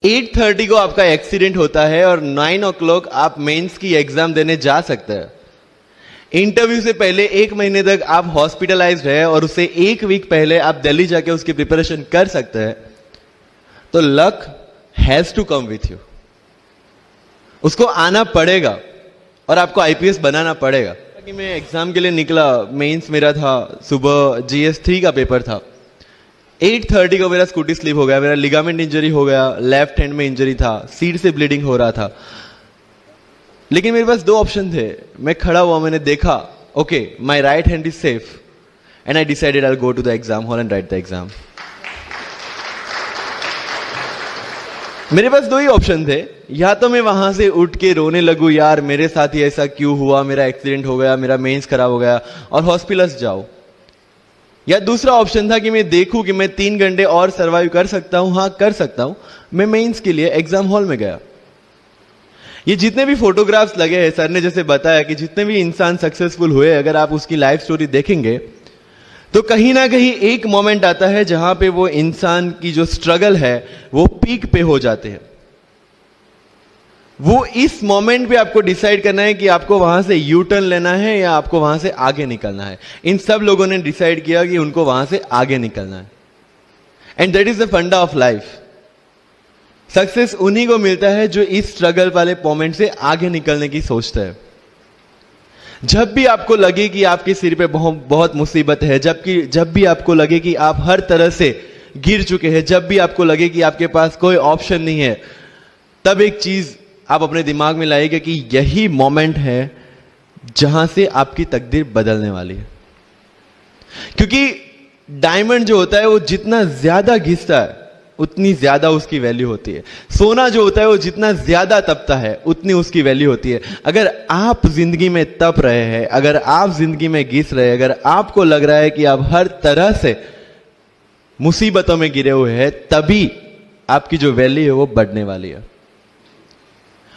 8:30 को आपका एक्सीडेंट होता है और 9 o'clock आप मेंस की एग्जाम देने जा सकते हैं। इंटरव्यू से पहले 1 महीने तक आप हॉस्पिटलाइज्ड है और उससे 1 वीक पहले आप दिल्ली जाके उसकी प्रिपरेशन कर सकते हैं। तो luck has to come with you, उसको आना पड़ेगा और आपको आईपीएस बनाना पड़ेगा। कि मैं एग्जाम के लिए निकला, मेंस मेरा था, सुबह GS3 का पेपर था। 8:30 को मेरा स्कूटी स्लिप हो गया, मेरा लिगामेंट इंजरी हो गया, लेफ्ट हैंड में इंजरी था, सीट से ब्लीडिंग हो रहा था। लेकिन मेरे पास 2 ऑप्शन थे। मैं खड़ा हुआ, मैंने देखा, okay my right hand is safe and I decided I will go to the exam hall and write the exam. मेरे पास 2 ही ऑप्शन थे। या तो मैं वहां से उठ के रोने लगूं, यार मेरे साथ ही ऐसा क्यों हुआ, मेरा एक्सीडेंट हो गया, मेरा मेंस खराब हो गया, और हॉस्पिटल्स जाओ। या दूसरा ऑप्शन था कि मैं देखूं कि मैं 3 घंटे और सरवाइव कर सकता हूं। हाँ, कर सकता हूं। मैं मेंस के लिए एग्जाम हॉल में गया। ये जितने भी फोटोग्राफ्स लगे हैं, सर ने जैसे बताया कि जितने भी इंसान सक्सेसफुल हुए, अगर आप उसकी लाइफ स्टोरी देखेंगे तो कहीं ना कहीं एक मोमेंट आता है जहां पे वो इंसान की जो स्ट्रगल है वो पीक पे हो जाते हैं। वो इस मोमेंट पे आपको डिसाइड करना है कि आपको वहां से यू टर्न लेना है या आपको वहां से आगे निकलना है। इन सब लोगों ने डिसाइड किया कि उनको वहां से आगे निकलना है। एंड दैट इज द फंडा ऑफ लाइफ। सक्सेस उन्हीं को मिलता है जो इस स्ट्रगल वाले मोमेंट से आगे निकलने की सोचता है। जब भी आपको लगे कि आपके सिर पे बहुत मुसीबत है, जब भी आपको लगे कि आप हर तरह से गिर चुके हैं, जब भी आपको लगे कि आपके पास कोई ऑप्शन नहीं है, तब एक चीज आप अपने दिमाग में लाइएगा कि यही मोमेंट है जहां से आपकी तकदीर बदलने वाली है। क्योंकि डायमंड जो होता है वो जितना ज्यादा घिसता है उतनी ज्यादा उसकी वैल्यू होती है। सोना जो होता है वो जितना ज्यादा तपता है उतनी उसकी वैल्यू होती है। अगर आप जिंदगी में तप रहे हैं, अगर आप जिंदगी में घिस रहे हैं, अगर आपको लग रहा है कि आप हर तरह से मुसीबतों में गिरे हुए हैं, तभी आपकी जो वैल्यू है वो बढ़ने वाली है।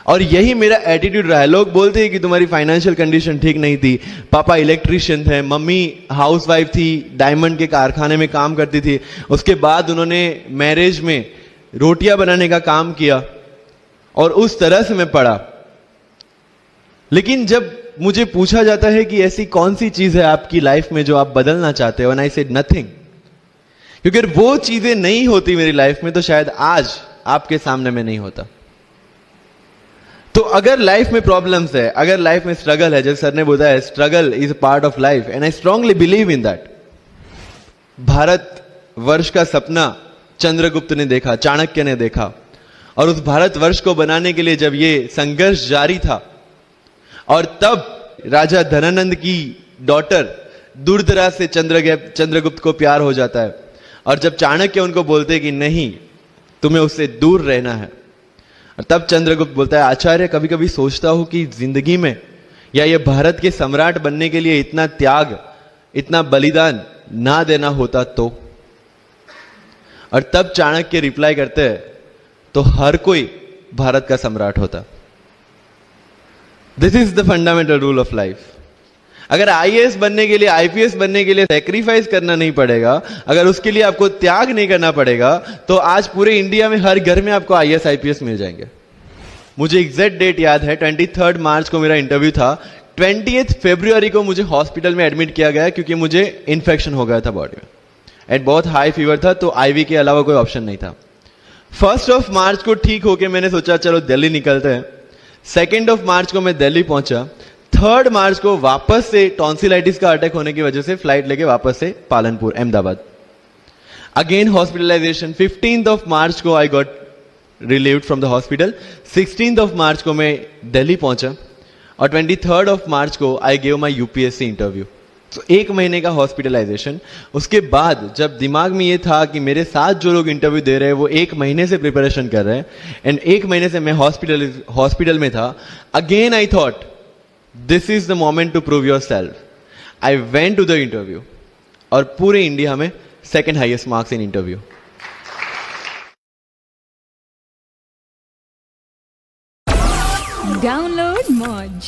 और यही मेरा एटीट्यूड रहा है। लोग बोलते हैं कि तुम्हारी फाइनेंशियल कंडीशन ठीक नहीं थी, पापा इलेक्ट्रिशियन थे, मम्मी हाउसवाइफ थी, डायमंड के कारखाने में काम करती थी, उसके बाद उन्होंने मैरिज में रोटियां बनाने का काम किया और उस तरह से मैं पढ़ा। लेकिन जब मुझे पूछा जाता है कि ऐसी कौन सी चीज है आपकी लाइफ में जो आप बदलना चाहते हो, एंड आई सेड नथिंग। क्योंकि अगर वो चीजें नहीं होती मेरी लाइफ में तो शायद आज आपके सामने में नहीं होता। तो अगर लाइफ में प्रॉब्लम्स है, अगर लाइफ में स्ट्रगल है, जैसे सर ने बोला है struggle is a part of life and I strongly believe in that. Bharat वर्ष का सपना चंद्रगुप्त ने देखा, चाणक्य ने देखा, और उस भारत वर्ष को बनाने के लिए जब ये संघर्ष जारी था, और तब राजा धनानंद की डॉटर दूरदराज से चंद्रगुप्त को प्यार हो जाता है, और जब चाणक्य उनको बोलते कि नहीं तुम्हें उससे दूर रहना है, तब चंद्रगुप्त बोलता है आचार्य कभी कभी सोचता हूं कि जिंदगी में या ये भारत के सम्राट बनने के लिए इतना त्याग, इतना बलिदान ना देना होता तो। और तब चाणक्य रिप्लाई करते हैं तो हर कोई भारत का सम्राट होता। This is the fundamental rule of life. अगर आईएएस बनने के लिए, आईपीएस बनने के लिए सैक्रिफाइस करना नहीं पड़ेगा, अगर उसके लिए आपको त्याग नहीं करना पड़ेगा, तो आज पूरे इंडिया में हर घर में आपको आईएएस आईपीएस मिल जाएंगे। मुझे एग्जैक्ट डेट याद है, 23 मार्च को मेरा इंटरव्यू था। 20 फरवरी को मुझे हॉस्पिटल में एडमिट किया गया क्योंकि मुझे इन्फेक्शन हो गया था बॉडी में, एंड बहुत हाई फीवर था, तो आईवी के अलावा कोई ऑप्शन नहीं था। 1 मार्च को ठीक होके मैंने सोचा चलो दिल्ली निकलते हैं। 2 मार्च को मैं दिल्ली पहुंचा। 3 मार्च को वापस से टॉन्सिलाइटिस का अटैक होने की वजह से फ्लाइट लेके वापस से पालनपुर, अहमदाबाद, अगेन हॉस्पिटलाइजेशन। 15 मार्च को I got relieved from the hospital. 16 मार्च को मैं दिल्ली पहुंचा, और 23 मार्च को I gave my UPSC interview. तो 1 महीने का हॉस्पिटलाइजेशन। उसके बाद जब दिमाग में ये था कि मेरे साथ जो लोग इंटरव्यू दे रहे हैं वो 1 महीने से प्रिपरेशन कर रहे हैं, एंड 1 महीने से मैं हॉस्पिटल में था, again I thought this is the moment to prove yourself. I went to the interview, और पूरे इंडिया में 2nd highest marks in interview. Download Moj.